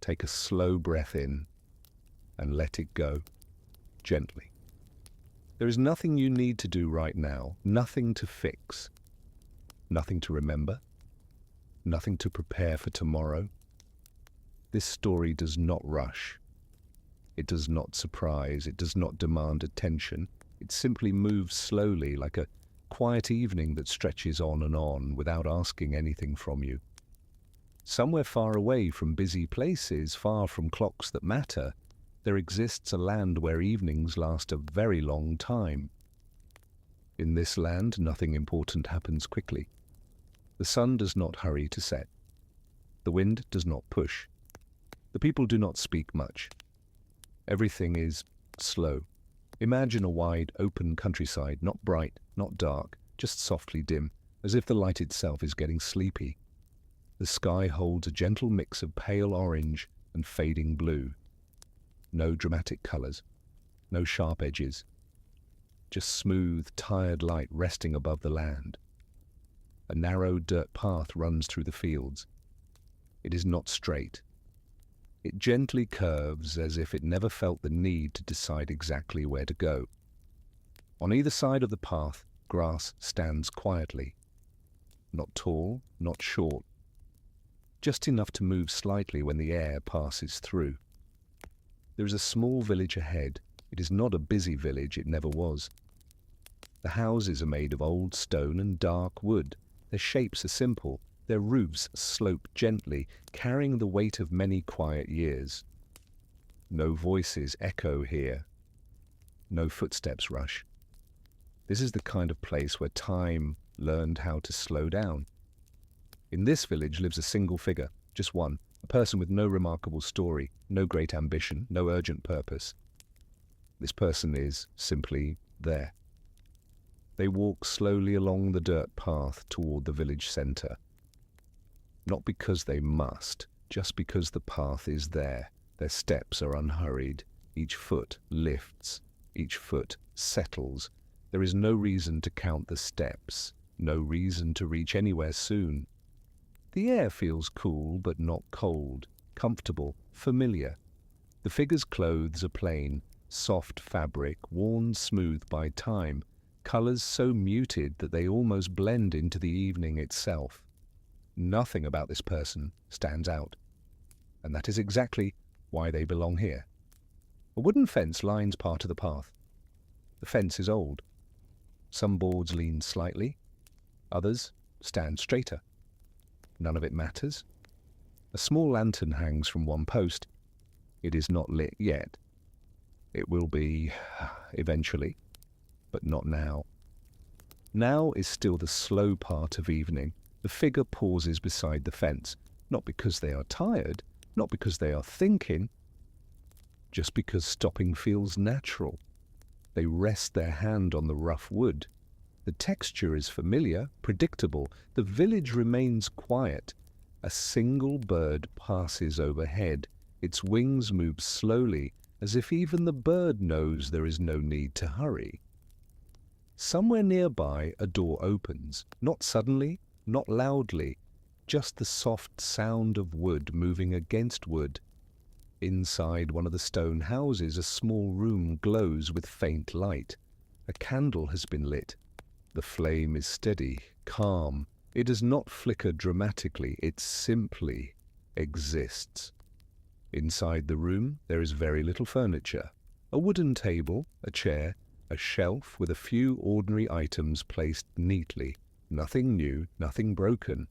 Take a slow breath in and let it go, gently. There is nothing you need to do right now, nothing to fix, nothing to remember, nothing to prepare for tomorrow. This story does not rush. It does not surprise. It does not demand attention. It simply moves slowly, like a quiet evening that stretches on without asking anything from you. Somewhere far away from busy places, far from clocks that matter, there exists a land where evenings last a very long time. In this land, nothing important happens quickly. The sun does not hurry to set. The wind does not push. The people do not speak much. Everything is slow. Imagine a wide, open countryside, not bright, not dark, just softly dim, as if the light itself is getting sleepy. The sky holds a gentle mix of pale orange and fading blue. No dramatic colors, no sharp edges, just smooth, tired light resting above the land. A narrow dirt path runs through the fields. It is not straight. It gently curves as if it never felt the need to decide exactly where to go. On either side of the path, grass stands quietly. Not tall, not short. Just enough to move slightly when the air passes through. There is a small village ahead. It is not a busy village, it never was. The houses are made of old stone and dark wood. Their shapes are simple. Their roofs slope gently, carrying the weight of many quiet years. No voices echo here. No footsteps rush. This is the kind of place where time learned how to slow down. In this village lives a single figure, just one, a person with no remarkable story, no great ambition, no urgent purpose. This person is simply there. They walk slowly along the dirt path toward the village center. Not because they must, just because the path is there. Their steps are unhurried. Each foot lifts. Each foot settles. There is no reason to count the steps. No reason to reach anywhere soon. The air feels cool but not cold, comfortable, familiar. The figure's clothes are plain, soft fabric, worn smooth by time, colors so muted that they almost blend into the evening itself. Nothing about this person stands out, and that is exactly why they belong here. A wooden fence lines part of the path. The fence is old. Some boards lean slightly, others stand straighter. None of it matters. A small lantern hangs from one post. It is not lit yet. It will be eventually, but not now. Now is still the slow part of evening. The figure pauses beside the fence, not because they are tired, not because they are thinking, just because stopping feels natural. They rest their hand on the rough wood. The texture is familiar, predictable. The village remains quiet. A single bird passes overhead. Its wings move slowly, as if even the bird knows there is no need to hurry. Somewhere nearby, a door opens, not suddenly, not loudly, just the soft sound of wood moving against wood. Inside one of the stone houses, a small room glows with faint light. A candle has been lit. The flame is steady, calm. It does not flicker dramatically, it simply exists. Inside the room, there is very little furniture. A wooden table, a chair, a shelf with a few ordinary items placed neatly. Nothing new, nothing broken.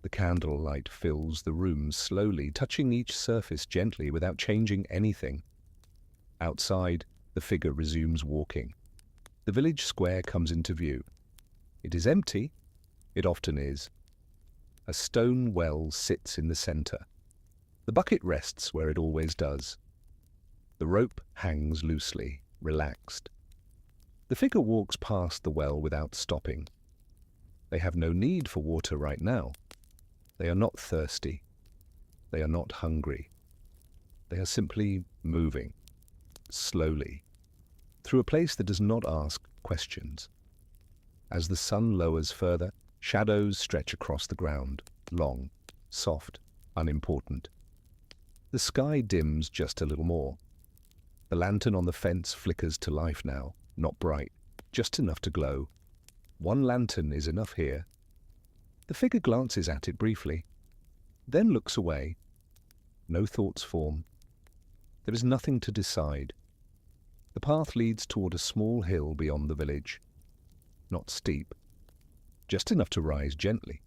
The candlelight fills the room slowly, touching each surface gently without changing anything. Outside, the figure resumes walking. The village square comes into view. It is empty. It often is. A stone well sits in the center. The bucket rests where it always does. The rope hangs loosely, relaxed. The figure walks past the well without stopping. They have no need for water right now. They are not thirsty. They are not hungry. They are simply moving, slowly, through a place that does not ask questions. As the sun lowers further, shadows stretch across the ground, long, soft, unimportant. The sky dims just a little more. The lantern on the fence flickers to life now, not bright, just enough to glow. One lantern is enough here. The figure glances at it briefly, then looks away. No thoughts form. There is nothing to decide. The path leads toward a small hill beyond the village. Not steep, just enough to rise gently.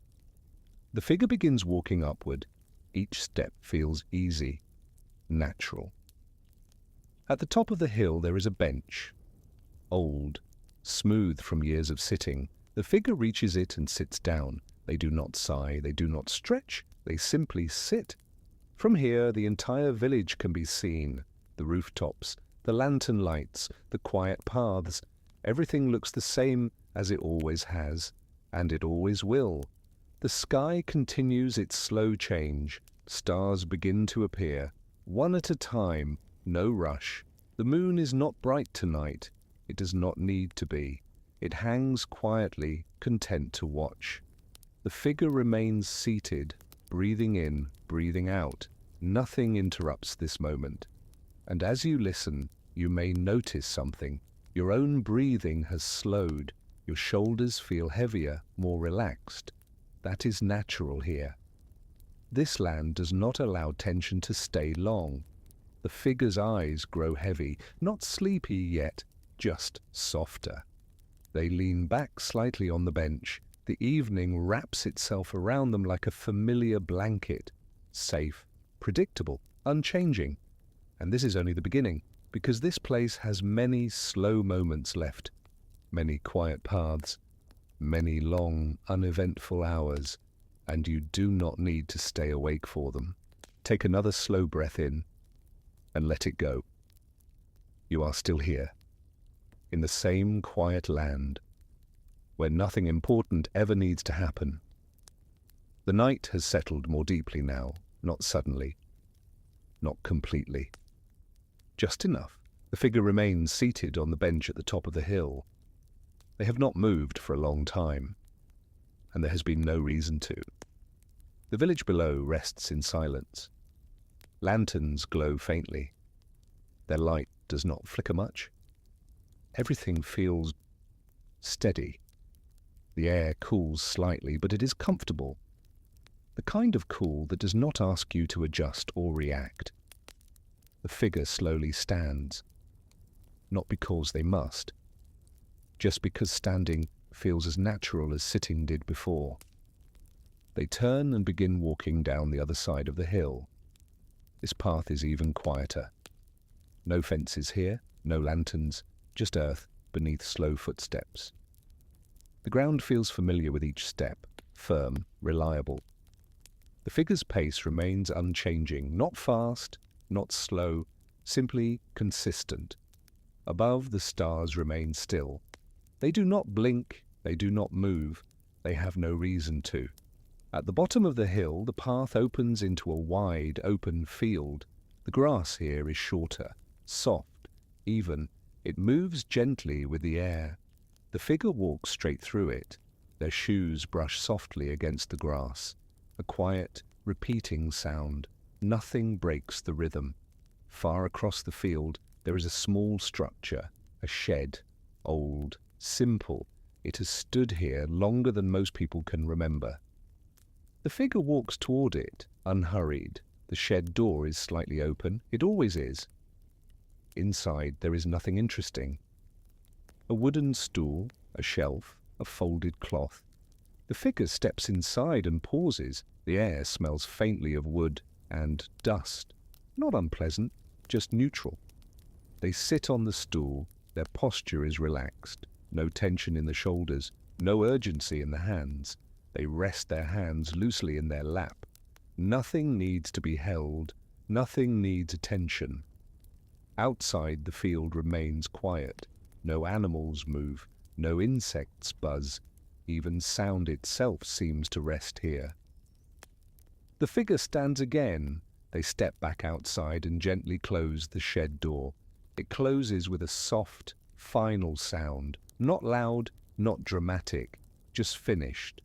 The figure begins walking upward. Each step feels easy, natural. At the top of the hill there is a bench. Old, smooth from years of sitting. The figure reaches it and sits down. They do not sigh, they do not stretch, they simply sit. From here the entire village can be seen. The rooftops, the lantern lights, the quiet paths. Everything looks the same as it always has, and it always will. The sky continues its slow change. Stars begin to appear, one at a time, no rush. The moon is not bright tonight. It does not need to be. It hangs quietly, content to watch. The figure remains seated, breathing in, breathing out. Nothing interrupts this moment. And as you listen, you may notice something. Your own breathing has slowed. Your shoulders feel heavier, more relaxed. That is natural here. This land does not allow tension to stay long. The figure's eyes grow heavy, not sleepy yet, just softer. They lean back slightly on the bench. The evening wraps itself around them like a familiar blanket. Safe, predictable, unchanging. And this is only the beginning, because this place has many slow moments left, many quiet paths, many long, uneventful hours, and you do not need to stay awake for them. Take another slow breath in and let it go. You are still here, in the same quiet land, where nothing important ever needs to happen. The night has settled more deeply now, not suddenly, not completely. Just enough. The figure remains seated on the bench at the top of the hill. They have not moved for a long time, and there has been no reason to. The village below rests in silence. Lanterns glow faintly. Their light does not flicker much. Everything feels steady. The air cools slightly, but it is comfortable. The kind of cool that does not ask you to adjust or react. The figure slowly stands, not because they must, just because standing feels as natural as sitting did before. They turn and begin walking down the other side of the hill. This path is even quieter. No fences here, no lanterns, just earth beneath slow footsteps. The ground feels familiar with each step, firm, reliable. The figure's pace remains unchanging, not fast, not slow, simply consistent. Above, the stars remain still. They do not blink, they do not move, they have no reason to. At the bottom of the hill, the path opens into a wide, open field. The grass here is shorter, soft, even. It moves gently with the air. The figure walks straight through it. Their shoes brush softly against the grass. A quiet, repeating sound. Nothing breaks the rhythm. Far across the field, there is a small structure, a shed, old, simple. It has stood here longer than most people can remember. The figure walks toward it, unhurried. The shed door is slightly open. It always is. Inside, there is nothing interesting. A wooden stool, a shelf, a folded cloth. The figure steps inside and pauses. The air smells faintly of wood and dust. Not unpleasant, just neutral. They sit on the stool. Their posture is relaxed. No tension in the shoulders, no urgency in the hands. They rest their hands loosely in their lap. Nothing needs to be held. Nothing needs attention. Outside, the field remains quiet. No animals move. No insects buzz. Even sound itself seems to rest here. The figure stands again. They step back outside and gently close the shed door. It closes with a soft, final sound. Not loud, not dramatic, just finished.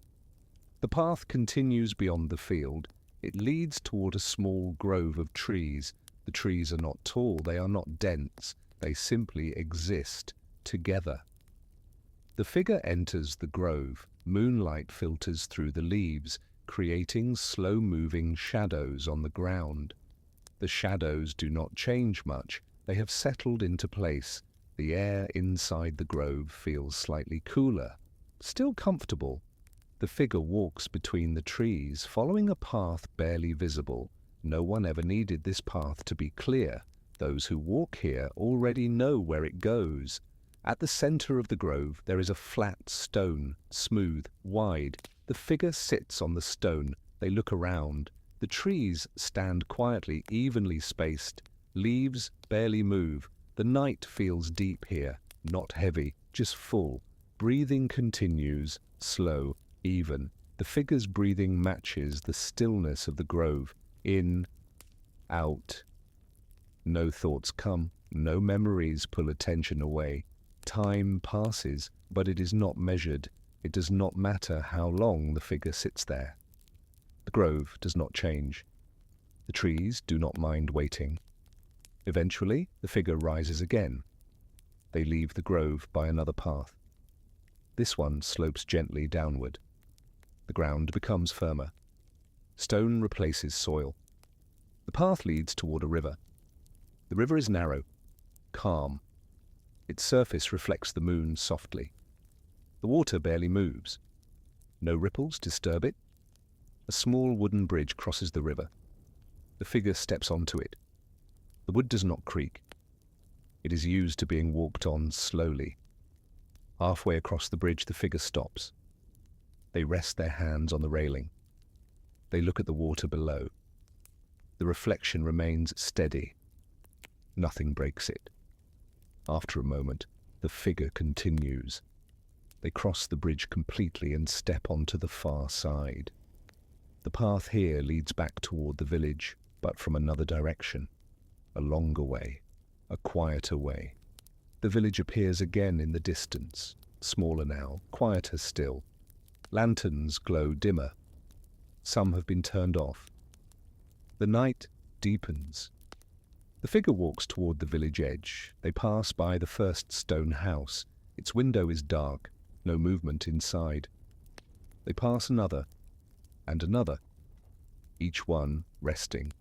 The path continues beyond the field. It leads toward a small grove of trees. The trees are not tall, they are not dense, they simply exist together. The figure enters the grove. Moonlight filters through the leaves, creating slow-moving shadows on the ground. The shadows do not change much. They have settled into place. The air inside the grove feels slightly cooler, still comfortable. The figure walks between the trees, following a path barely visible. No one ever needed this path to be clear. Those who walk here already know where it goes. At the center of the grove, there is a flat stone, smooth, wide. The figure sits on the stone. They look around. The trees stand quietly, evenly spaced. Leaves barely move. The night feels deep here, not heavy, just full. Breathing continues, slow, even. The figure's breathing matches the stillness of the grove. In, out. No thoughts come, no memories pull attention away. Time passes, but it is not measured. It does not matter how long the figure sits there. The grove does not change. The trees do not mind waiting. Eventually, the figure rises again. They leave the grove by another path. This one slopes gently downward. The ground becomes firmer. Stone replaces soil. The path leads toward a river. The river is narrow, calm. Its surface reflects the moon softly. The water barely moves. No ripples disturb it. A small wooden bridge crosses the river. The figure steps onto it. The wood does not creak. It is used to being walked on slowly. Halfway across the bridge, the figure stops. They rest their hands on the railing. They look at the water below. The reflection remains steady. Nothing breaks it. After a moment, the figure continues. They cross the bridge completely and step onto the far side. The path here leads back toward the village, but from another direction. A longer way, a quieter way. The village appears again in the distance, smaller now, quieter still. Lanterns glow dimmer. Some have been turned off. The night deepens. The figure walks toward the village edge. They pass by the first stone house. Its window is dark, no movement inside. They pass another, and another, each one resting.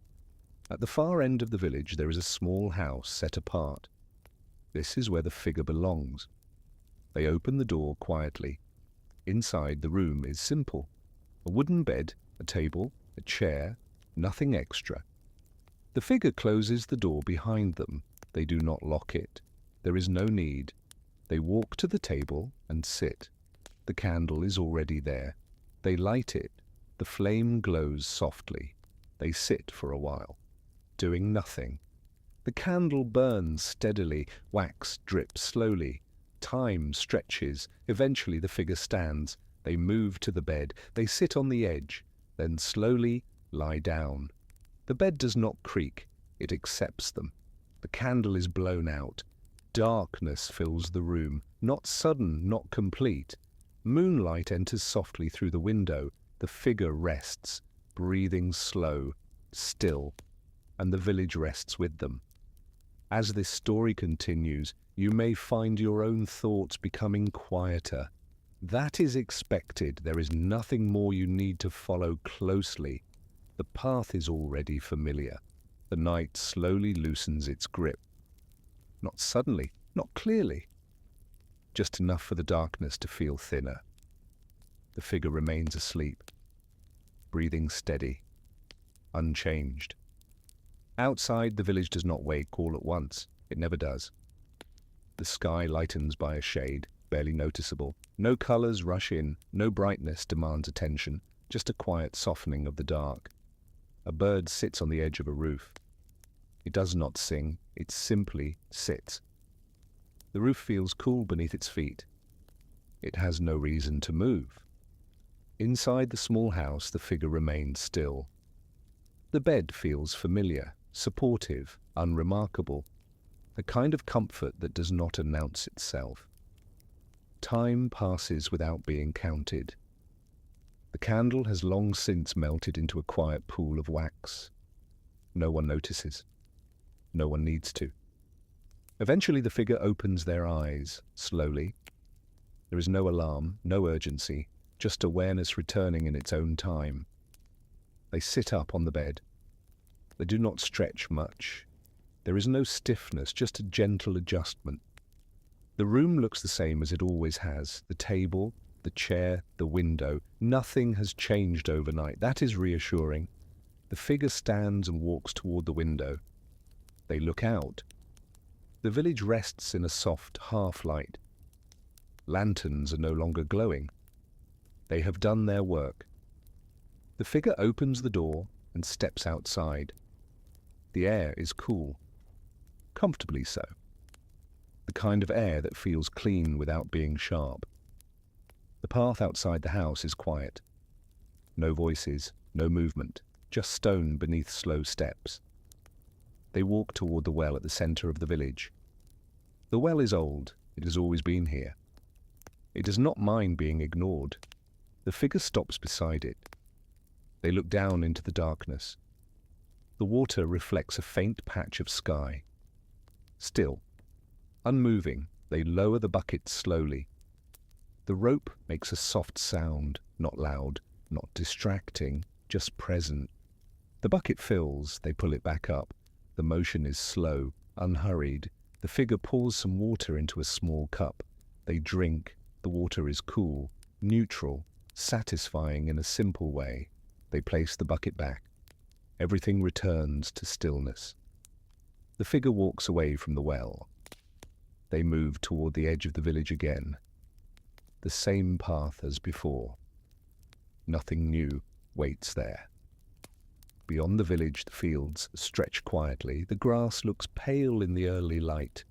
At the far end of the village there is a small house set apart. This is where the figure belongs. They open the door quietly. Inside, the room is simple. A wooden bed, a table, a chair, nothing extra. The figure closes the door behind them. They do not lock it. There is no need. They walk to the table and sit. The candle is already there. They light it. The flame glows softly. They sit for a while, doing nothing. The candle burns steadily. Wax drips slowly. Time stretches. Eventually the figure stands. They move to the bed. They sit on the edge, then slowly lie down. The bed does not creak. It accepts them. The candle is blown out. Darkness fills the room. Not sudden, not complete. Moonlight enters softly through the window. The figure rests, breathing slow, still, and the village rests with them. As this story continues, you may find your own thoughts becoming quieter. That is expected. There is nothing more you need to follow closely. The path is already familiar. The night slowly loosens its grip. Not suddenly, not clearly. Just enough for the darkness to feel thinner. The figure remains asleep, breathing steady, unchanged. Outside, the village does not wake all at once. It never does. The sky lightens by a shade, barely noticeable. No colors rush in, no brightness demands attention, just a quiet softening of the dark. A bird sits on the edge of a roof. It does not sing, it simply sits. The roof feels cool beneath its feet. It has no reason to move. Inside the small house, the figure remains still. The bed feels familiar, supportive, unremarkable, a kind of comfort that does not announce itself. Time passes without being counted. The candle has long since melted into a quiet pool of wax. No one notices. No one needs to. Eventually the figure opens their eyes, slowly. There is no alarm, no urgency, just awareness returning in its own time. They sit up on the bed. They do not stretch much. There is no stiffness, just a gentle adjustment. The room looks the same as it always has. The table, the chair, the window. Nothing has changed overnight. That is reassuring. The figure stands and walks toward the window. They look out. The village rests in a soft half-light. Lanterns are no longer glowing. They have done their work. The figure opens the door and steps outside. The air is cool. Comfortably so. The kind of air that feels clean without being sharp. The path outside the house is quiet. No voices, no movement, just stone beneath slow steps. They walk toward the well at the center of the village. The well is old. It has always been here. It does not mind being ignored. The figure stops beside it. They look down into the darkness. The water reflects a faint patch of sky. Still, unmoving, they lower the bucket slowly. The rope makes a soft sound, not loud, not distracting, just present. The bucket fills, they pull it back up. The motion is slow, unhurried. The figure pours some water into a small cup. They drink. The water is cool, neutral, satisfying in a simple way. They place the bucket back. Everything returns to stillness. The figure walks away from the well. They move toward the edge of the village again. The same path as before. Nothing new waits there. Beyond the village, the fields stretch quietly. The grass looks pale in the early light.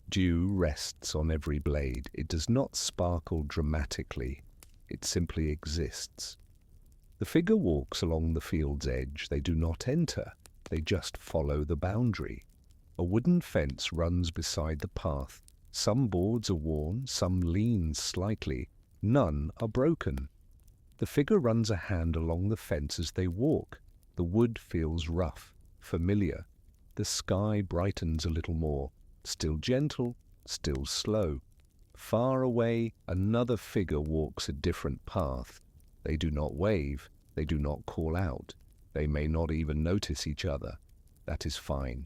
Dew rests on every blade. It does not sparkle dramatically. It simply exists. The figure walks along the field's edge. They do not enter. They just follow the boundary. A wooden fence runs beside the path. Some boards are worn, some lean slightly. None are broken. The figure runs a hand along the fence as they walk. The wood feels rough, familiar. The sky brightens a little more. Still gentle, still slow. Far away, another figure walks a different path. They do not wave. They do not call out. They may not even notice each other. That is fine.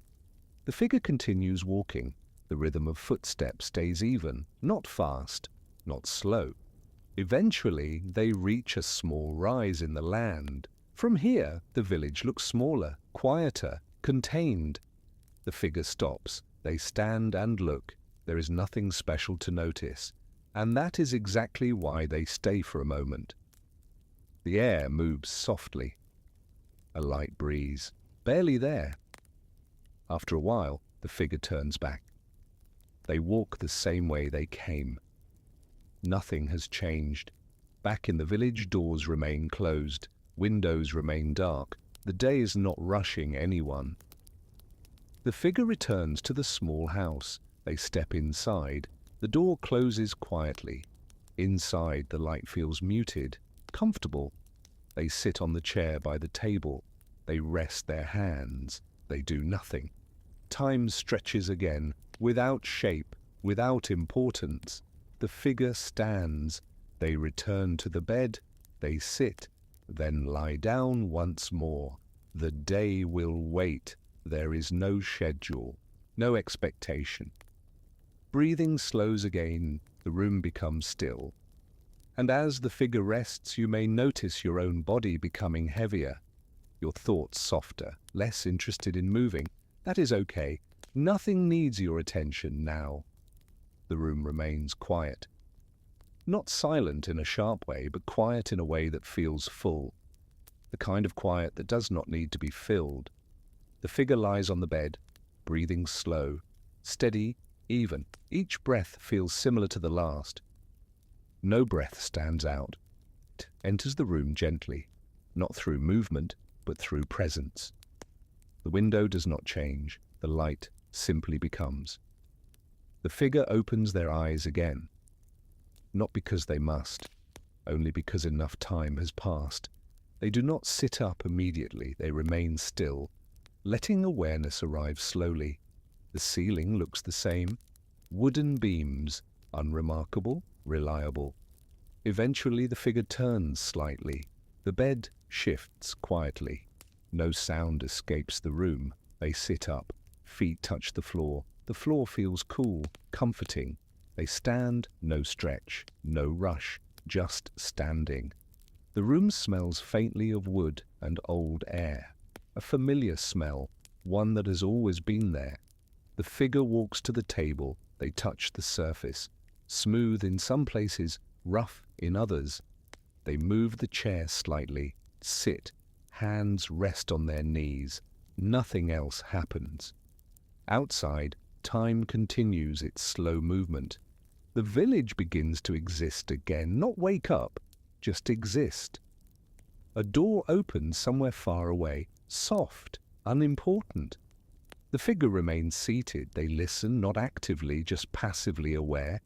The figure continues walking. The rhythm of footsteps stays even, not fast, not slow. Eventually, they reach a small rise in the land. From here, the village looks smaller, quieter, contained. The figure stops. They stand and look. There is nothing special to notice. And that is exactly why they stay for a moment. The air moves softly. A light breeze, barely there. After a while, the figure turns back. They walk the same way they came. Nothing has changed. Back in the village, doors remain closed. Windows remain dark. The day is not rushing anyone. The figure returns to the small house. They step inside. The door closes quietly. Inside, the light feels muted, comfortable. They sit on the chair by the table. They rest their hands. They do nothing. Time stretches again, without shape, without importance. The figure stands. They return to the bed. They sit, then lie down once more. The day will wait. There is no schedule, no expectation. Breathing slows again. The room becomes still. And as the figure rests, you may notice your own body becoming heavier, your thoughts softer, less interested in moving. That is okay. Nothing needs your attention now. The room remains quiet. Not silent in a sharp way, but quiet in a way that feels full. The kind of quiet that does not need to be filled. The figure lies on the bed, breathing slow, steady, even. Each breath feels similar to the last. No breath stands out. It enters the room gently, not through movement, but through presence. The window does not change. The light simply becomes. The figure opens their eyes again. Not because they must, only because enough time has passed. They do not sit up immediately, they remain still, letting awareness arrive slowly. The ceiling looks the same. Wooden beams, unremarkable, reliable. Eventually the figure turns slightly. The bed shifts quietly. No sound escapes the room. They sit up. Feet touch the floor. The floor feels cool, comforting. They stand, no stretch, no rush, just standing. The room smells faintly of wood and old air. A familiar smell, one that has always been there. The figure walks to the table. They touch the surface. Smooth in some places, rough in others. They move the chair slightly, sit, hands rest on their knees. Nothing else happens. Outside, time continues its slow movement. The village begins to exist again, not wake up, just exist. A door opens somewhere far away, soft, unimportant. The figure remains seated. They listen, not actively, just passively aware.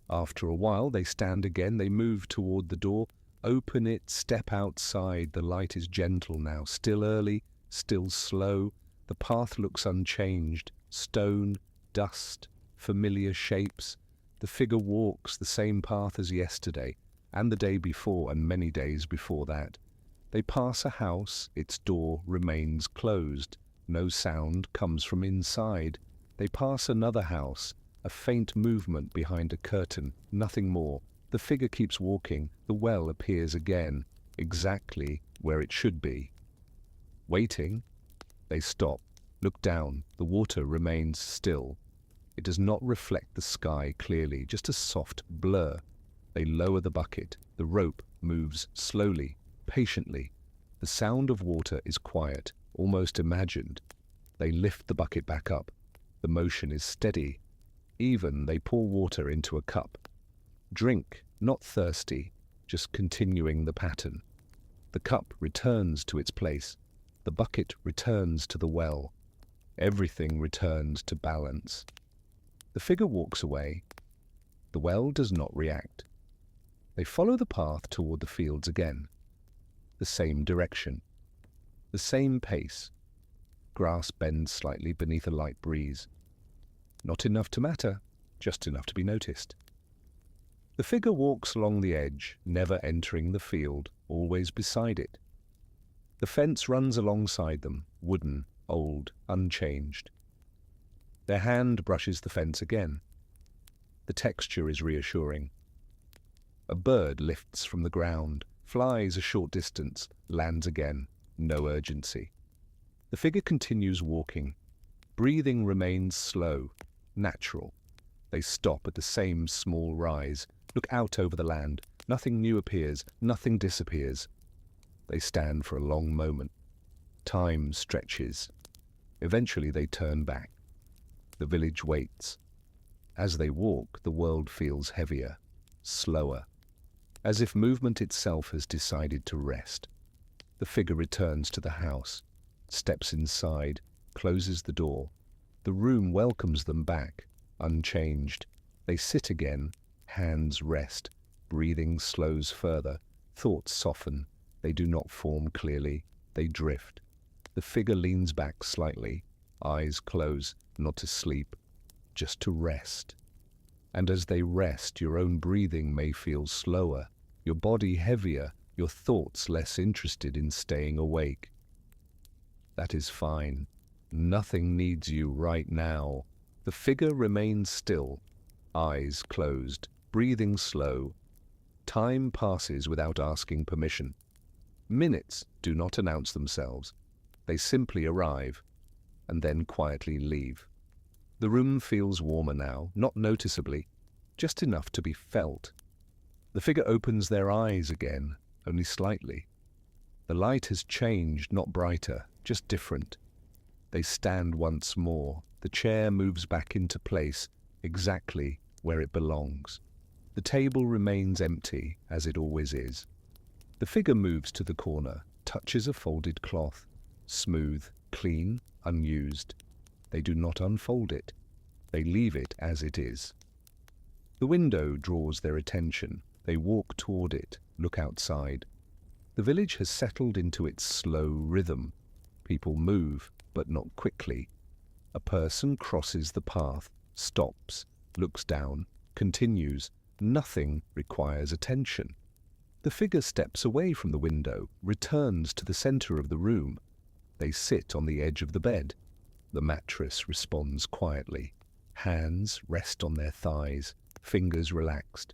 After a while, they stand again. They move toward the door, open it, step outside. The light is gentle now, still early, still slow. The path looks unchanged. Stone, dust, familiar shapes. The figure walks the same path as yesterday, and the day before, and many days before that. They pass a house. Its door remains closed. No sound comes from inside. They pass another house. A faint movement behind a curtain, nothing more. The figure keeps walking. The well appears again, exactly where it should be. Waiting, they stop, look down. The water remains still. It does not reflect the sky clearly, just a soft blur. They lower the bucket. The rope moves slowly, patiently. The sound of water is quiet, almost imagined. They lift the bucket back up. The motion is steady. Even, they pour water into a cup. Drink, not thirsty, just continuing the pattern. The cup returns to its place. The bucket returns to the well. Everything returns to balance. The figure walks away. The well does not react. They follow the path toward the fields again. The same direction. The same pace. Grass bends slightly beneath a light breeze. Not enough to matter, just enough to be noticed. The figure walks along the edge, never entering the field, always beside it. The fence runs alongside them, wooden, old, unchanged. Their hand brushes the fence again. The texture is reassuring. A bird lifts from the ground, flies a short distance, lands again, no urgency. The figure continues walking. Breathing remains slow, natural. They stop at the same small rise, look out over the land. Nothing new appears, nothing disappears. They stand for a long moment. Time stretches. Eventually they turn back. The village waits. As they walk, the world feels heavier, slower, as if movement itself has decided to rest. The figure returns to the house, steps inside, closes the door. The room welcomes them back, unchanged. They sit again, hands rest, breathing slows further, thoughts soften. They do not form clearly, they drift. The figure leans back slightly, eyes close, not to sleep, just to rest. And as they rest, your own breathing may feel slower, your body heavier, your thoughts less interested in staying awake. That is fine. Nothing needs you right now. The figure remains still, eyes closed, breathing slow. Time passes without asking permission. Minutes do not announce themselves. They simply arrive, and then quietly leave. The room feels warmer now, not noticeably, just enough to be felt. The figure opens their eyes again, only slightly. The light has changed, not brighter, just different. They stand once more. The chair moves back into place, exactly where it belongs. The table remains empty, as it always is. The figure moves to the corner, touches a folded cloth, smooth, clean, unused. They do not unfold it. They leave it as it is. The window draws their attention. They walk toward it. Look outside. The village has settled into its slow rhythm. People move, but not quickly. A person crosses the path, stops, looks down, continues. Nothing requires attention. The figure steps away from the window, returns to the center of the room. They sit on the edge of the bed. The mattress responds quietly. Hands rest on their thighs, fingers relaxed.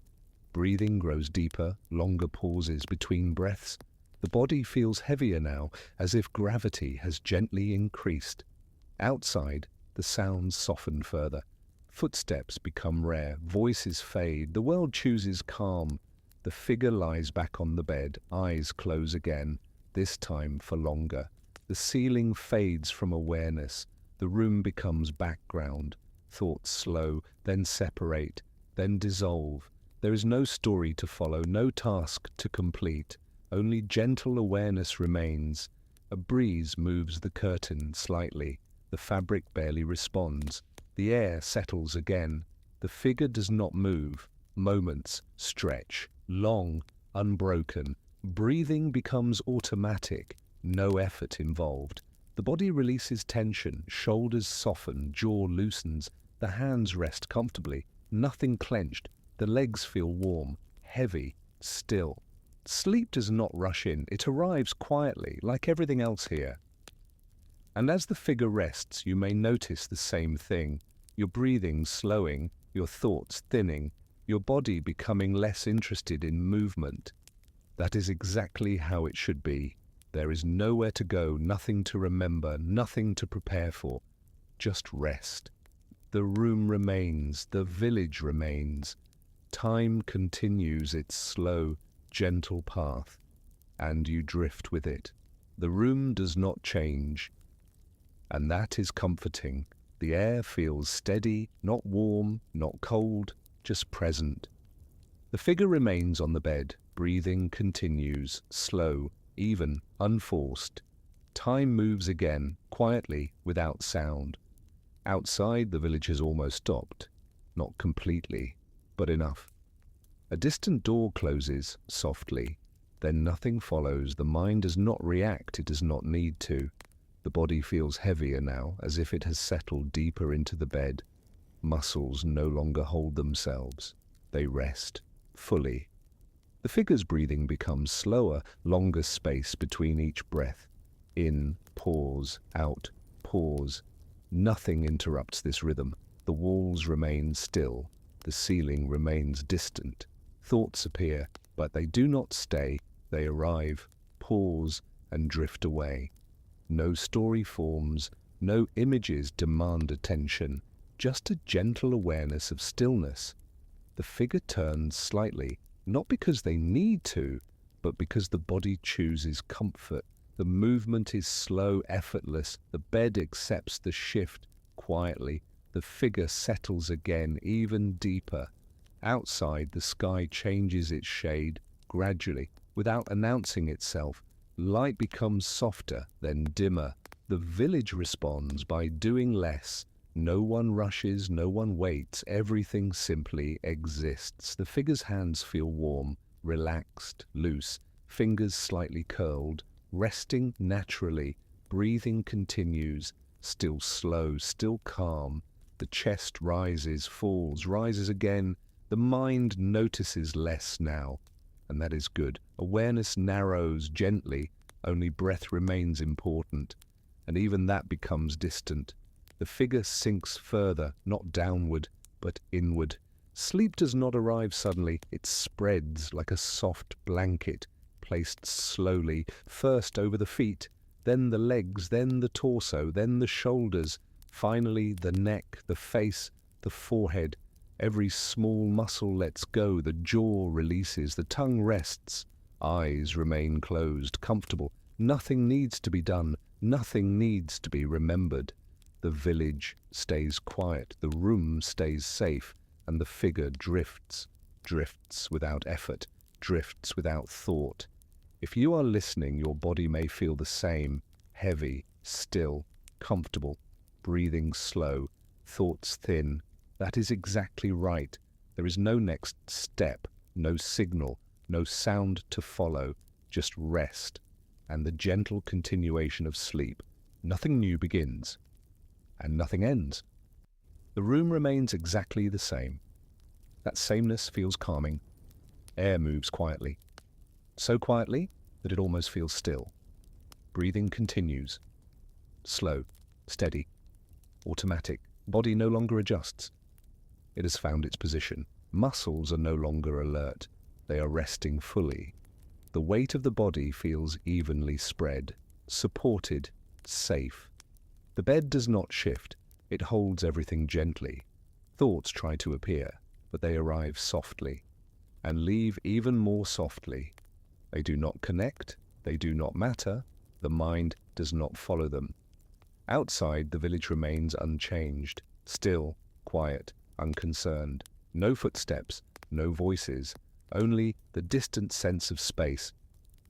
Breathing grows deeper, longer pauses between breaths. The body feels heavier now, as if gravity has gently increased. Outside, the sounds soften further. Footsteps become rare, voices fade, the world chooses calm. The figure lies back on the bed, eyes close again, this time for longer. The ceiling fades from awareness. The room becomes background. Thoughts slow, then separate, then dissolve. There is no story to follow, no task to complete. Only gentle awareness remains. A breeze moves the curtain slightly. The fabric barely responds. The air settles again. The figure does not move. Moments stretch, long, unbroken. Breathing becomes automatic, no effort involved. The body releases tension, shoulders soften, jaw loosens. The hands rest comfortably, nothing clenched. The legs feel warm, heavy, still. Sleep does not rush in, it arrives quietly, like everything else here. And as the figure rests, you may notice the same thing. Your breathing slowing, your thoughts thinning, your body becoming less interested in movement. That is exactly how it should be. There is nowhere to go, nothing to remember, nothing to prepare for. Just rest. The room remains, the village remains. Time continues its slow, gentle path, and you drift with it. The room does not change, and that is comforting. The air feels steady, not warm, not cold, just present. The figure remains on the bed, breathing continues, slow, even, unforced. Time moves again, quietly, without sound. Outside, the village has almost stopped. Not completely, but enough. A distant door closes, softly. Then nothing follows. The mind does not react, it does not need to. The body feels heavier now, as if it has settled deeper into the bed. Muscles no longer hold themselves. They rest, fully. The figure's breathing becomes slower, longer space between each breath. In, pause, out, pause. Nothing interrupts this rhythm. The walls remain still. The ceiling remains distant. Thoughts appear, but they do not stay. They arrive, pause, and drift away. No story forms, no images demand attention, just a gentle awareness of stillness. The figure turns slightly, not because they need to, but because the body chooses comfort. The movement is slow, effortless. The bed accepts the shift quietly. The figure settles again, even deeper. Outside, the sky changes its shade, gradually, without announcing itself. Light becomes softer, then dimmer. The village responds by doing less. No one rushes, no one waits. Everything simply exists. The figure's hands feel warm, relaxed, loose, fingers slightly curled, resting naturally. Breathing continues, still slow, still calm. The chest rises, falls, rises again. The mind notices less now, and that is good. Awareness narrows gently, only breath remains important, and even that becomes distant. The figure sinks further, not downward, but inward. Sleep does not arrive suddenly, it spreads like a soft blanket, placed slowly, first over the feet, then the legs, then the torso, then the shoulders, finally the neck, the face, the forehead. Every small muscle lets go, the jaw releases, the tongue rests. Eyes remain closed, comfortable. Nothing needs to be done, nothing needs to be remembered. The village stays quiet, the room stays safe, and the figure drifts, drifts without effort, drifts without thought. If you are listening, your body may feel the same, heavy, still, comfortable, breathing slow, thoughts thin. That is exactly right. There is no next step, no signal, no sound to follow, just rest and the gentle continuation of sleep. Nothing new begins, and nothing ends. The room remains exactly the same. That sameness feels calming. Air moves quietly, so quietly that it almost feels still. Breathing continues, slow, steady, automatic. Body no longer adjusts. It has found its position. Muscles are no longer alert. They are resting fully. The weight of the body feels evenly spread, supported, safe. The bed does not shift. It holds everything gently. Thoughts try to appear, but they arrive softly and leave even more softly. They do not connect. They do not matter. The mind does not follow them. Outside, the village remains unchanged, still, quiet, unconcerned. No footsteps, no voices, only the distant sense of space.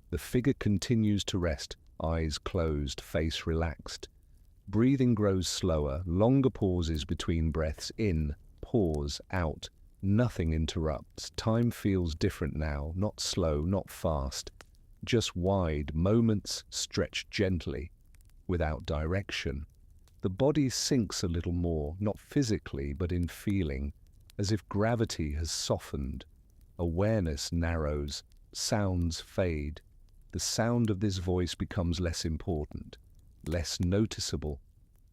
The figure continues to rest, eyes closed, face relaxed. Breathing grows slower, longer pauses between breaths in, pause, out. Nothing interrupts. Time feels different now, not slow, not fast. Just wide, moments stretch gently, without direction. The body sinks a little more, not physically, but in feeling, as if gravity has softened. Awareness narrows, sounds fade. The sound of this voice becomes less important, less noticeable.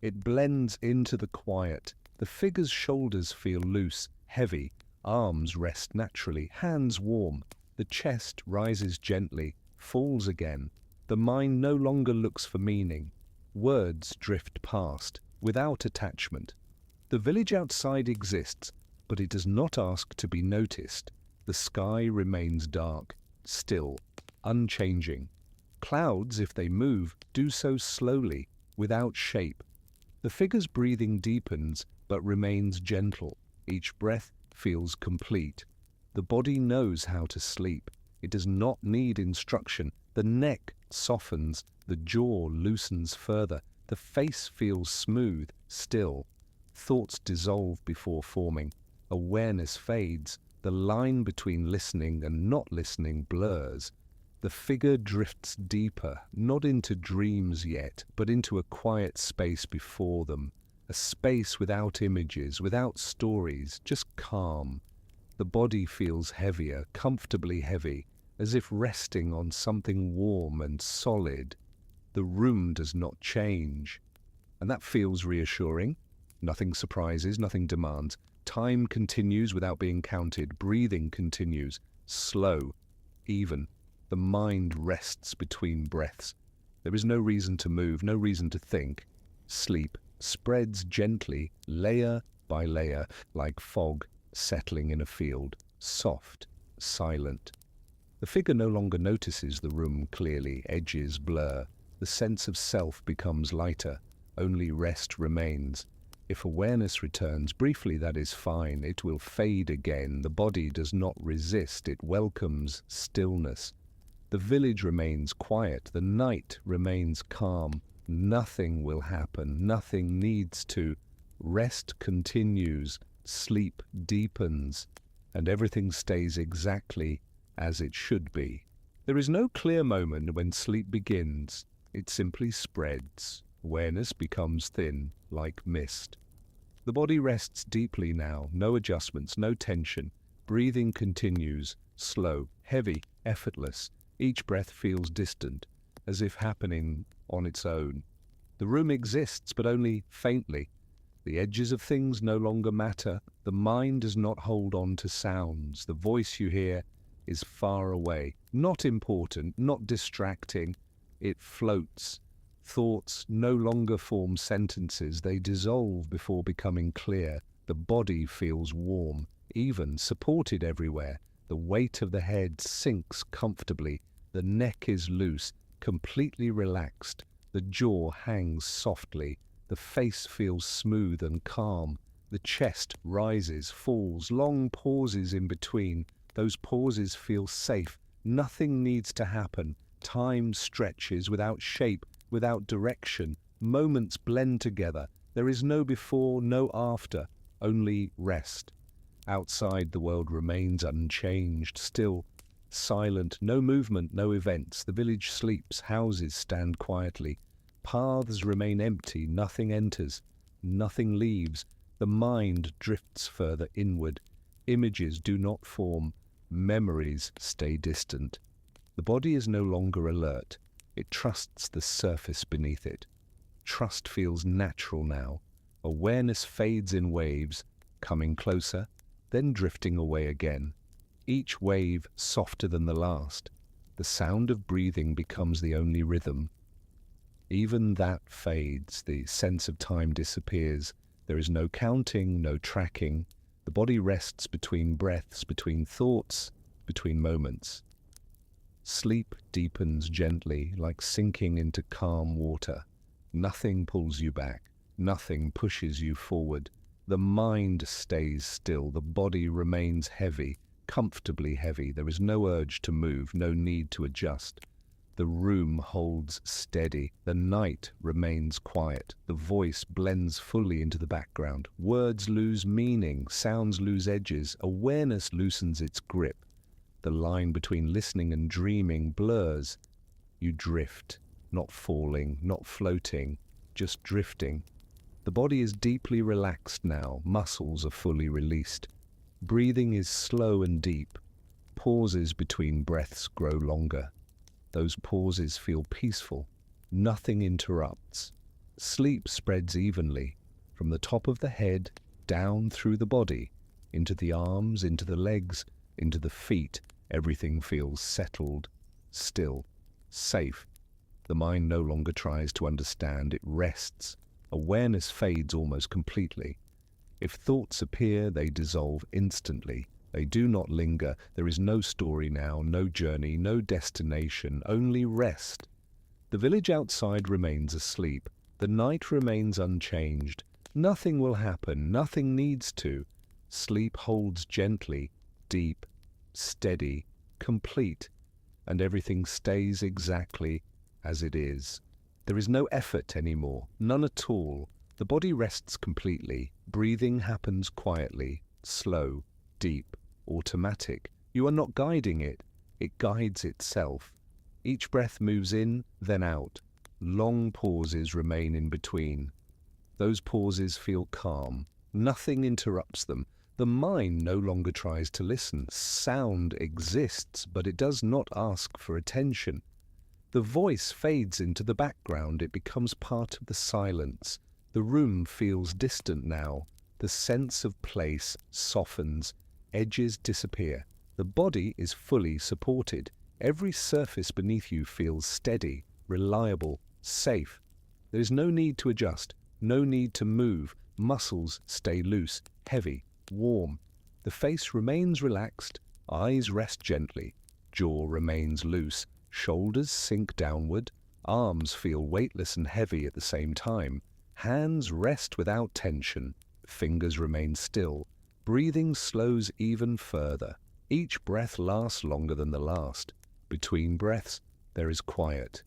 It blends into the quiet. The figure's shoulders feel loose, heavy. Arms rest naturally, hands warm. The chest rises gently, falls again. The mind no longer looks for meaning. Words drift past, without attachment. The village outside exists, but it does not ask to be noticed. The sky remains dark, still, unchanging. Clouds, if they move, do so slowly, without shape. The figure's breathing deepens, but remains gentle. Each breath feels complete. The body knows how to sleep. It does not need instruction. The neck softens, the jaw loosens further. The face feels smooth, still. Thoughts dissolve before forming. Awareness fades. The line between listening and not listening blurs. The figure drifts deeper, not into dreams yet, but into a quiet space before them. A space without images, without stories, just calm. The body feels heavier, comfortably heavy, as if resting on something warm and solid. The room does not change, and that feels reassuring. Nothing surprises, nothing demands. Time continues without being counted. Breathing continues, slow, even. The mind rests between breaths. There is no reason to move, no reason to think. Sleep spreads gently, layer by layer, like fog settling in a field, soft, silent. The figure no longer notices the room clearly, edges blur. The sense of self becomes lighter, only rest remains. If awareness returns briefly, that is fine. It will fade again. The body does not resist, it welcomes stillness. The village remains quiet, the night remains calm. Nothing will happen, nothing needs to. Rest continues, sleep deepens, and everything stays exactly as it should be. There is no clear moment when sleep begins. It simply spreads. Awareness becomes thin, like mist. The body rests deeply now, no adjustments, no tension. Breathing continues, slow, heavy, effortless. Each breath feels distant, as if happening on its own. The room exists, but only faintly. The edges of things no longer matter. The mind does not hold on to sounds. The voice you hear is far away, not important, not distracting. It floats. Thoughts no longer form sentences. They dissolve before becoming clear. The body feels warm, even, supported everywhere. The weight of the head sinks comfortably. The neck is loose, completely relaxed. The jaw hangs softly. The face feels smooth and calm. The chest rises, falls, long pauses in between. Those pauses feel safe. Nothing needs to happen. Time stretches without shape, without direction. Moments blend together. There is no before, no after, only rest. Outside, the world remains unchanged, still. Silent, no movement, no events. The village sleeps, houses stand quietly. Paths remain empty, nothing enters, nothing leaves. The mind drifts further inward. Images do not form, memories stay distant. The body is no longer alert. It trusts the surface beneath it. Trust feels natural now. Awareness fades in waves, coming closer, then drifting away again. Each wave softer than the last. The sound of breathing becomes the only rhythm. Even that fades, the sense of time disappears. There is no counting, no tracking. The body rests between breaths, between thoughts, between moments. Sleep deepens gently, like sinking into calm water. Nothing pulls you back, nothing pushes you forward. The mind stays still, the body remains heavy, comfortably heavy. There is no urge to move, no need to adjust. The room holds steady. The night remains quiet. The voice blends fully into the background. Words lose meaning, sounds lose edges. Awareness loosens its grip. The line between listening and dreaming blurs. You drift, not falling, not floating, just drifting. The body is deeply relaxed now. Muscles are fully released. Breathing is slow and deep. Pauses between breaths grow longer. Those pauses feel peaceful. Nothing interrupts. Sleep spreads evenly, from the top of the head, down through the body, into the arms, into the legs, into the feet. Everything feels settled, still, safe. The mind no longer tries to understand, it rests. Awareness fades almost completely. If thoughts appear, they dissolve instantly. They do not linger. There is no story now, no journey, no destination, only rest. The village outside remains asleep. The night remains unchanged. Nothing will happen, nothing needs to. Sleep holds gently, deep, steady, complete, and everything stays exactly as it is. There is no effort anymore, none at all. The body rests completely. Breathing happens quietly, slow, deep, automatic. You are not guiding it. It guides itself. Each breath moves in, then out. Long pauses remain in between. Those pauses feel calm. Nothing interrupts them. The mind no longer tries to listen. Sound exists, but it does not ask for attention. The voice fades into the background. It becomes part of the silence. The room feels distant now. The sense of place softens. Edges disappear. The body is fully supported. Every surface beneath you feels steady, reliable, safe. There is no need to adjust, no need to move. Muscles stay loose, heavy, warm. The face remains relaxed, eyes rest gently, jaw remains loose, shoulders sink downward, arms feel weightless and heavy at the same time. Hands rest without tension, fingers remain still. Breathing slows even further. Each breath lasts longer than the last. Between breaths, there is quiet.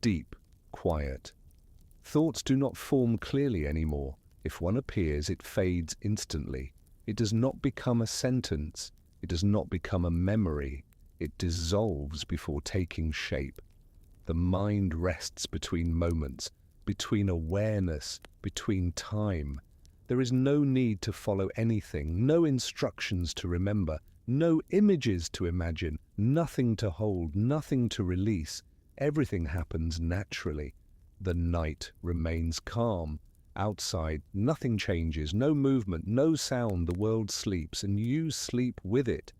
Deep quiet. Thoughts do not form clearly anymore. If one appears, it fades instantly. It does not become a sentence. It does not become a memory. It dissolves before taking shape. The mind rests between moments, between awareness, between time. There is no need to follow anything, no instructions to remember, no images to imagine, nothing to hold, nothing to release. Everything happens naturally. The night remains calm. Outside, nothing changes, no movement, no sound. The world sleeps, and you sleep with it.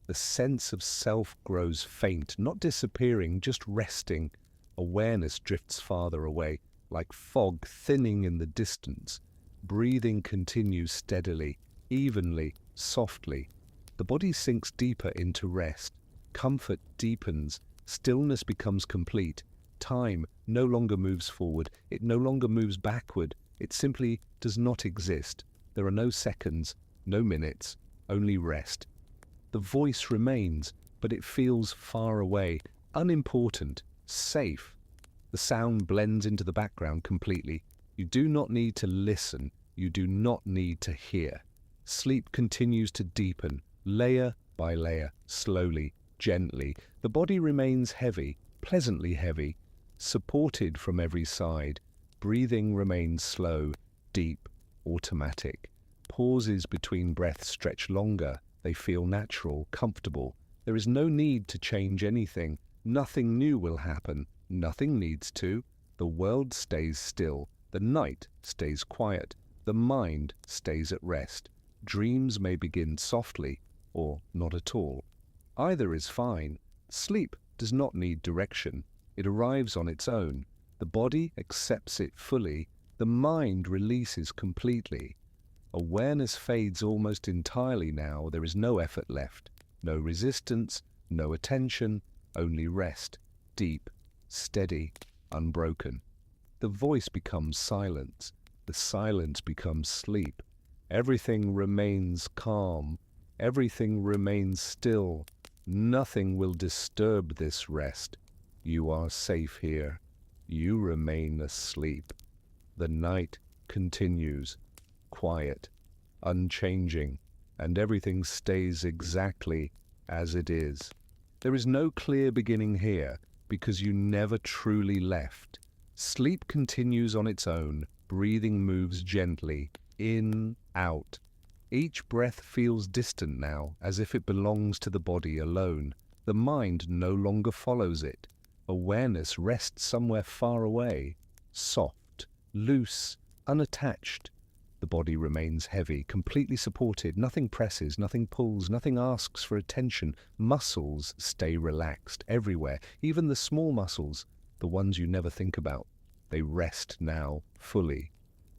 The sense of self grows faint, not disappearing, just resting. Awareness drifts farther away, like fog thinning in the distance. Breathing continues steadily, evenly, softly. The body sinks deeper into rest. Comfort deepens. Stillness becomes complete. Time no longer moves forward. It no longer moves backward. It simply does not exist. There are no seconds, no minutes, only rest. The voice remains, but it feels far away, unimportant, safe. The sound blends into the background completely. You do not need to listen. You do not need to hear. Sleep continues to deepen, layer by layer, slowly. gently. The body remains heavy, pleasantly heavy, supported from every side. Breathing remains slow, deep, automatic. Pauses between breaths stretch longer. They feel natural, comfortable. There is no need to change anything. Nothing new will happen. Nothing needs to. The world stays still. The night stays quiet. The mind stays at rest. Dreams may begin softly or not at all. Either is fine. Sleep does not need direction. It arrives on its own. The body accepts it fully. The mind releases completely. Awareness fades almost entirely now. There is no effort left. No resistance, no attention, only rest. Deep, steady, unbroken. The voice becomes silence. The silence becomes sleep. Everything remains calm. Everything remains still. Nothing will disturb this rest. You are safe here. You remain asleep. The night continues, quiet, unchanging, and everything stays exactly as it is. There is no clear beginning here, because you never truly left. Sleep continues on its own. Breathing moves gently, in, out. Each breath feels distant now, as if it belongs to the body alone. The mind no longer follows it. Awareness rests somewhere far away, soft, loose, unattached. The body remains heavy, completely supported. Nothing presses, nothing pulls, nothing asks for attention. Muscles stay relaxed everywhere, even the small muscles, the ones you never think about. They rest now, fully.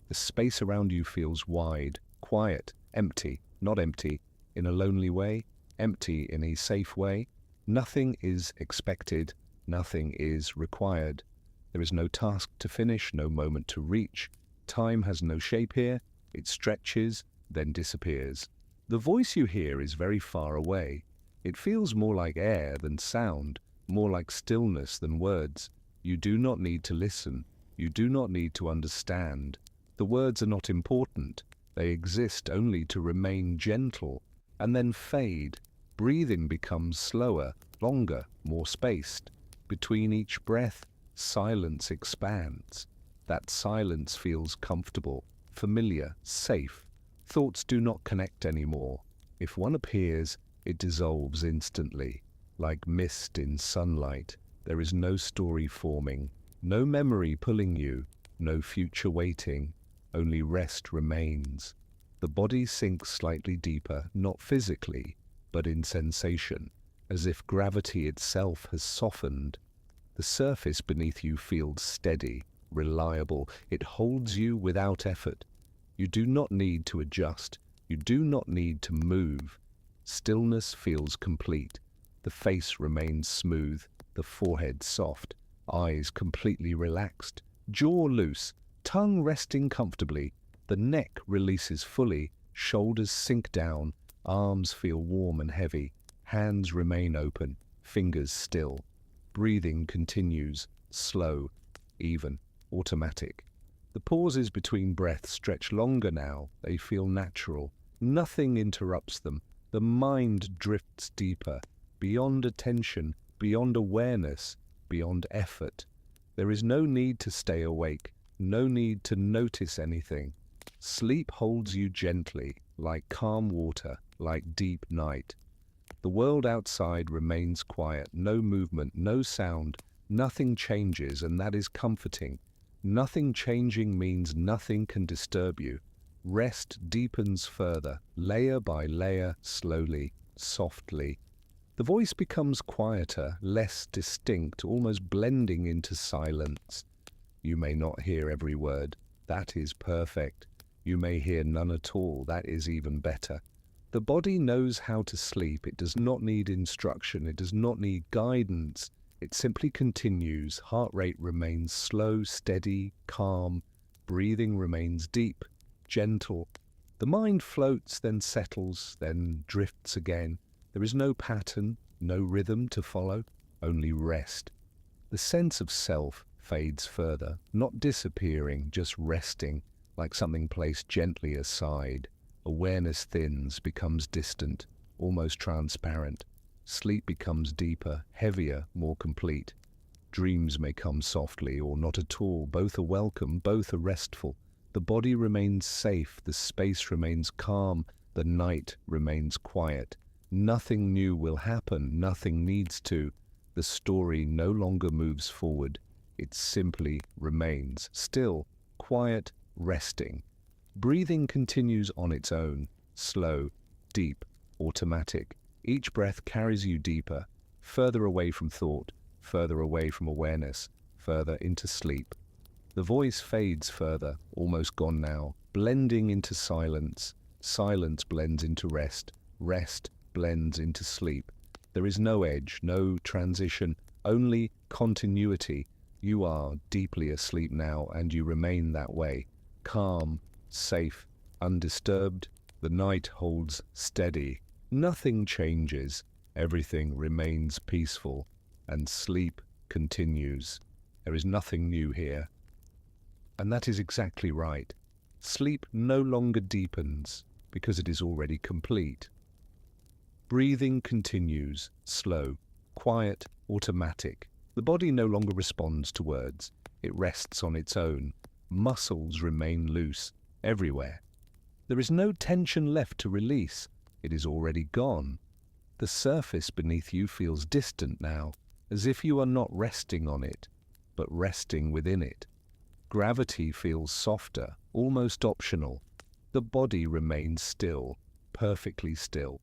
The space around you feels wide, quiet, empty, not empty in a lonely way, empty in a safe way. Nothing is expected, nothing is required. There is no task to finish, no moment to reach. Time has no shape here. It stretches, then disappears. The voice you hear is very far away. It feels more like air than sound, more like stillness than words. You do not need to listen. You do not need to understand. The words are not important. They exist only to remain gentle and then fade. Breathing becomes slower, longer, more spaced. Between each breath, silence expands. That silence feels comfortable, familiar, safe. Thoughts do not connect anymore. If one appears, it dissolves instantly. Like mist in sunlight, there is no story forming, no memory pulling you, no future waiting. Only rest remains. The body sinks slightly deeper, not physically, but in sensation, as if gravity itself has softened. The surface beneath you feels steady, reliable. It holds you without effort. You do not need to adjust. You do not need to move. Stillness feels complete. The face remains smooth, the forehead soft, eyes completely relaxed, jaw loose, tongue resting comfortably. The neck releases fully, shoulders sink down, arms feel warm and heavy, hands remain open, fingers still. Breathing continues, slow, even, automatic. The pauses between breaths stretch longer now. They feel natural. Nothing interrupts them. The mind drifts deeper, beyond attention, beyond awareness, beyond effort. There is no need to stay awake, no need to notice anything. Sleep holds you gently, like calm water, like deep night. The world outside remains quiet, no movement, no sound. Nothing changes, and that is comforting. Nothing changing means nothing can disturb you. Rest deepens further, layer by layer, slowly, softly. The voice becomes quieter, less distinct, almost blending into silence. You may not hear every word. That is perfect. You may hear none at all. That is even better. The body knows how to sleep. It does not need instruction. It does not need guidance. It simply continues. Heart rate remains slow, steady, calm. Breathing remains deep, gentle. The mind floats, then settles, then drifts again. There is no pattern, no rhythm to follow, only rest. The sense of self fades further, not disappearing, just resting, like something placed gently aside. Awareness thins, becomes distant, almost transparent. Sleep becomes deeper, heavier, more complete. Dreams may come softly or not at all. Both are welcome, both are restful. The body remains safe, the space remains calm, the night remains quiet. Nothing new will happen, nothing needs to. The story no longer moves forward. It simply remains still, quiet, resting. Breathing continues on its own, slow, deep, automatic. Each breath carries you deeper, further away from thought, further away from awareness, further into sleep. The voice fades further, almost gone now, blending into silence. Silence blends into rest. Rest blends into sleep. There is no edge, no transition, only continuity. You are deeply asleep now, and you remain that way. Calm, safe, undisturbed. The night holds steady. Nothing changes. Everything remains peaceful, and sleep continues. There is nothing new here. And that is exactly right. Sleep no longer deepens because it is already complete. Breathing continues, slow, quiet, automatic. The body no longer responds to words. It rests on its own. Muscles remain loose, everywhere. There is no tension left to release. It is already gone. The surface beneath you feels distant now, as if you are not resting on it, but resting within it. Gravity feels softer, almost optional. The body remains still, perfectly still.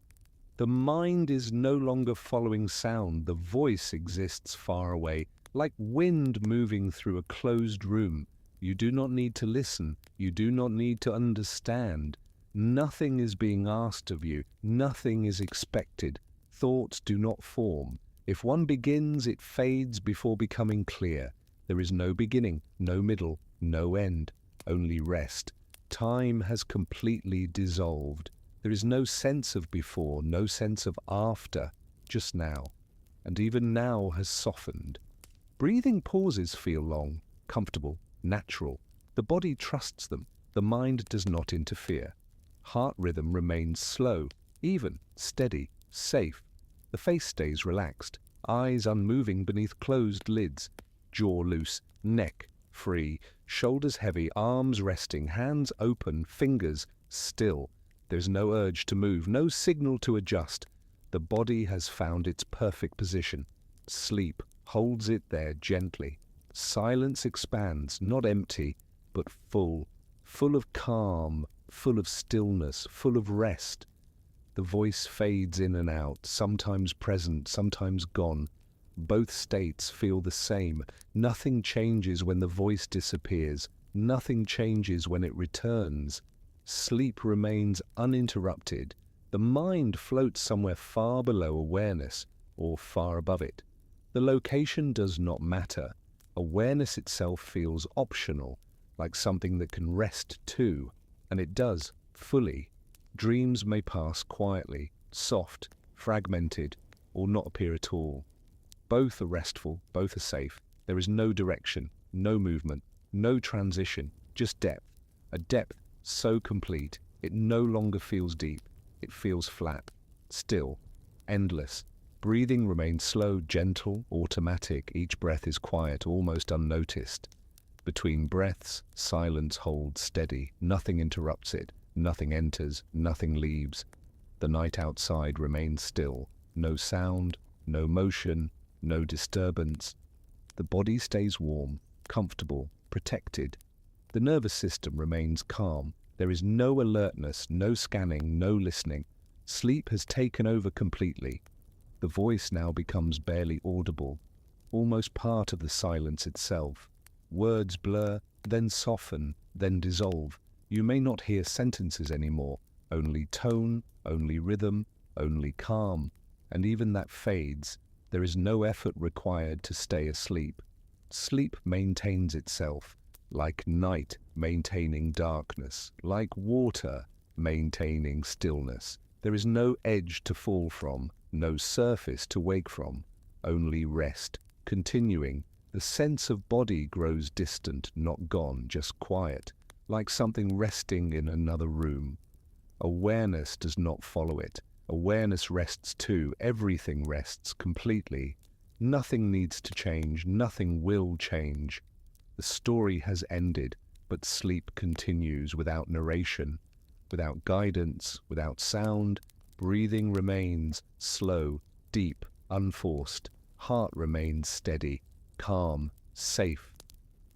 The mind is no longer following sound. The voice exists far away, like wind moving through a closed room. You do not need to listen. You do not need to understand. Nothing is being asked of you. Nothing is expected. Thoughts do not form. If one begins, it fades before becoming clear. There is no beginning, no middle, no end, only rest. Time has completely dissolved. There is no sense of before, no sense of after, just now. And even now has softened. Breathing pauses feel long, comfortable, natural. The body trusts them. The mind does not interfere. Heart rhythm remains slow, even, steady, safe. The face stays relaxed, eyes unmoving beneath closed lids, jaw loose, neck free, shoulders heavy, arms resting, hands open, fingers still. There's no urge to move, no signal to adjust. The body has found its perfect position. Sleep holds it there gently. Silence expands, not empty, but full of calm, full of stillness, full of rest. The voice fades in and out, sometimes present, sometimes gone. Both states feel the same. Nothing changes when the voice disappears. Nothing changes when it returns. Sleep remains uninterrupted. The mind floats somewhere far below awareness, or far above it. The location does not matter. Awareness itself feels optional, like something that can rest too, and it does, fully. Dreams may pass quietly, soft, fragmented, or not appear at all. Both are restful, both are safe. There is no direction, no movement, no transition, just depth. A depth so complete, it no longer feels deep. It feels flat, still, endless. Breathing remains slow, gentle, automatic. Each breath is quiet, almost unnoticed. Between breaths, silence holds steady. Nothing interrupts it. Nothing enters, nothing leaves. The night outside remains still. No sound, no motion, no disturbance. The body stays warm, comfortable, protected. The nervous system remains calm. There is no alertness, no scanning, no listening. Sleep has taken over completely. The voice now becomes barely audible, almost part of the silence itself. Words blur, then soften, then dissolve. You may not hear sentences anymore, only tone, only rhythm, only calm. And even that fades. There is no effort required to stay asleep. Sleep maintains itself, like night maintaining darkness, like water maintaining stillness. There is no edge to fall from, no surface to wake from, only rest, continuing. The sense of body grows distant, not gone, just quiet, like something resting in another room. Awareness does not follow it. Awareness rests too. Everything rests completely. Nothing needs to change. Nothing will change. The story has ended, but sleep continues without narration, without guidance, without sound. Breathing remains slow, deep, unforced. Heart remains steady, calm, safe.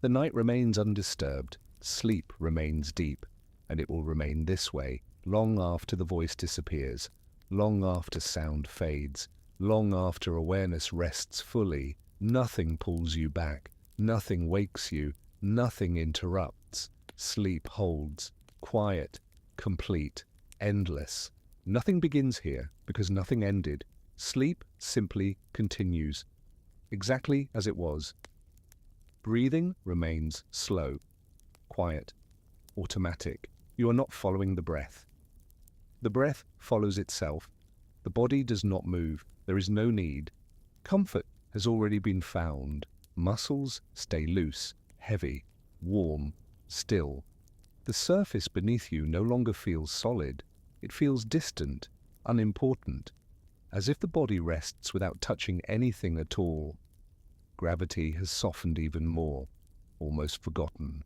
The night remains undisturbed. Sleep remains deep, and it will remain this way long after the voice disappears, long after sound fades, long after awareness rests fully. Nothing pulls you back, nothing wakes you, nothing interrupts. Sleep holds, quiet, complete, endless. Nothing begins here because nothing ended. Sleep simply continues, exactly as it was. Breathing remains slow, quiet, automatic. You are not following the breath. The breath follows itself. The body does not move. There is no need. Comfort has already been found. Muscles stay loose, heavy, warm, still. The surface beneath you no longer feels solid. It feels distant, unimportant, as if the body rests without touching anything at all. Gravity has softened even more, almost forgotten.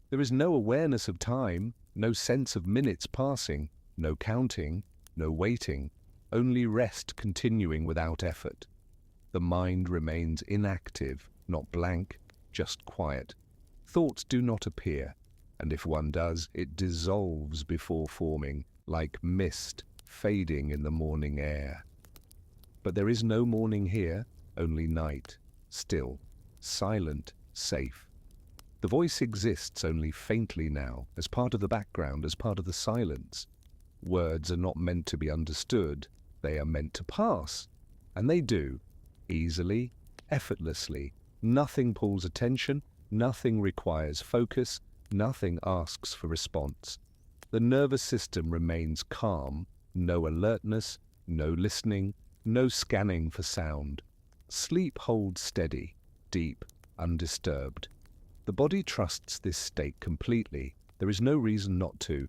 There is no awareness of time, no sense of minutes passing, no counting, no waiting, only rest continuing without effort. The mind remains inactive, not blank, just quiet. Thoughts do not appear, and if one does, it dissolves before forming, like mist fading in the morning air. But there is no morning here, only night, still, silent, safe. The voice exists only faintly now, as part of the background, as part of the silence. Words are not meant to be understood, they are meant to pass. And they do, easily, effortlessly. Nothing pulls attention, nothing requires focus, nothing asks for response. The nervous system remains calm, no alertness, no listening, no scanning for sound. Sleep holds steady, deep, undisturbed. The body trusts this state completely. There is no reason not to.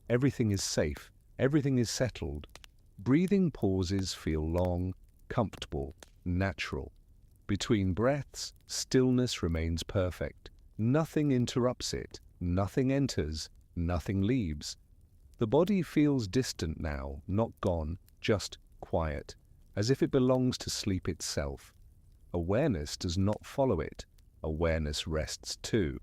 Everything is safe. Everything is settled. Breathing pauses feel long, comfortable, natural. Between breaths, stillness remains perfect. Nothing interrupts it. Nothing enters. Nothing leaves. The body feels distant now, not gone, just quiet, as if it belongs to sleep itself. Awareness does not follow it. Awareness rests too.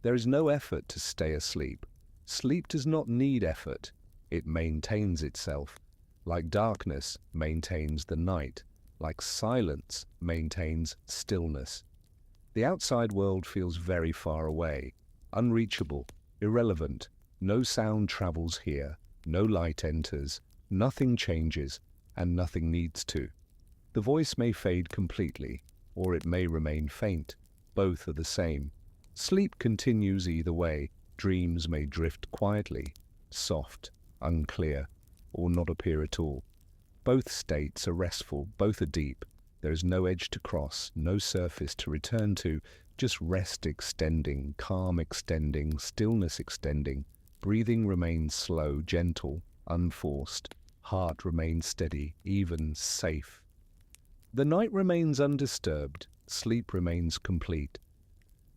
There is no effort to stay asleep. Sleep does not need effort. It maintains itself. Like darkness maintains the night. Like silence maintains stillness. The outside world feels very far away, unreachable, irrelevant. No sound travels here. No light enters. Nothing changes, and nothing needs to. The voice may fade completely, or it may remain faint. Both are the same. Sleep continues either way. Dreams may drift quietly, soft, unclear, or not appear at all. Both states are restful, both are deep. There is no edge to cross, no surface to return to, just rest extending, calm extending, stillness extending. Breathing remains slow, gentle, unforced. Heart remains steady, even, safe. The night remains undisturbed. Sleep remains complete.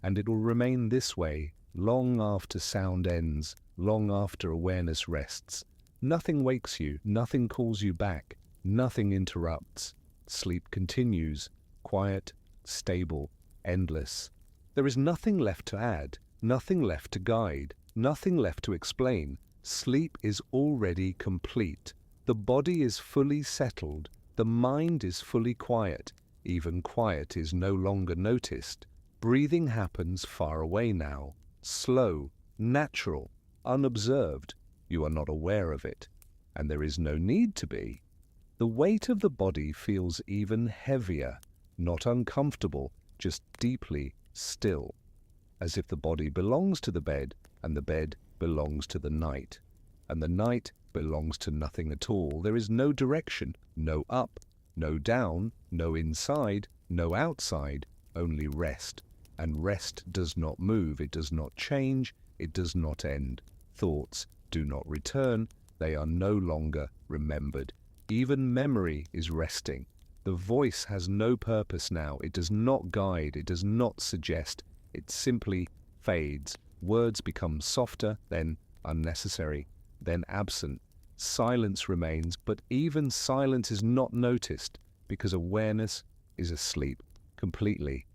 And it will remain this way long after sound ends, long after awareness rests. Nothing wakes you, nothing calls you back, nothing interrupts. Sleep continues, quiet, stable, endless. There is nothing left to add, nothing left to guide, nothing left to explain. Sleep is already complete. The body is fully settled. The mind is fully quiet. Even quiet is no longer noticed. Breathing happens far away now, slow, natural, unobserved. You are not aware of it, and there is no need to be. The weight of the body feels even heavier, not uncomfortable, just deeply still, as if the body belongs to the bed, and the bed belongs to the night, and the night belongs to nothing at all. There is no direction, no up, no down, no inside, no outside, only rest. And rest does not move, it does not change, it does not end. Thoughts do not return, they are no longer remembered. Even memory is resting. The voice has no purpose now. It does not guide. It does not suggest. It simply fades. Words become softer, then unnecessary, then absent. Silence remains, but even silence is not noticed because awareness is asleep completely.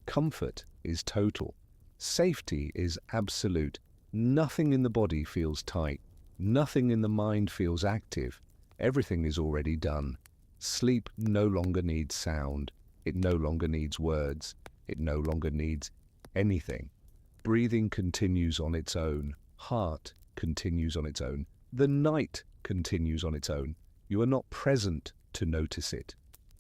Comfort is total. Safety is absolute. Nothing in the body feels tight. Nothing in the mind feels active. Everything is already done. Sleep no longer needs sound. It no longer needs words. It no longer needs anything. Breathing continues on its own. Heart continues on its own. The night continues on its own. You are not present to notice it,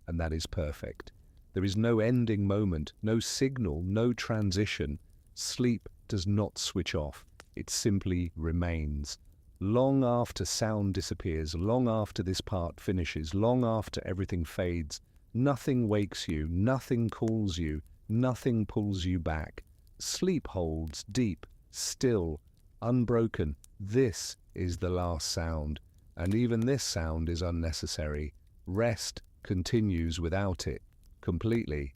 and that is perfect. There is no ending moment, no signal, no transition. Sleep does not switch off. It simply remains. Long after sound disappears, long after this part finishes, long after everything fades, nothing wakes you, nothing calls you, nothing pulls you back. Sleep holds deep, still, unbroken. This is the last sound, and even this sound is unnecessary. Rest continues without it, completely.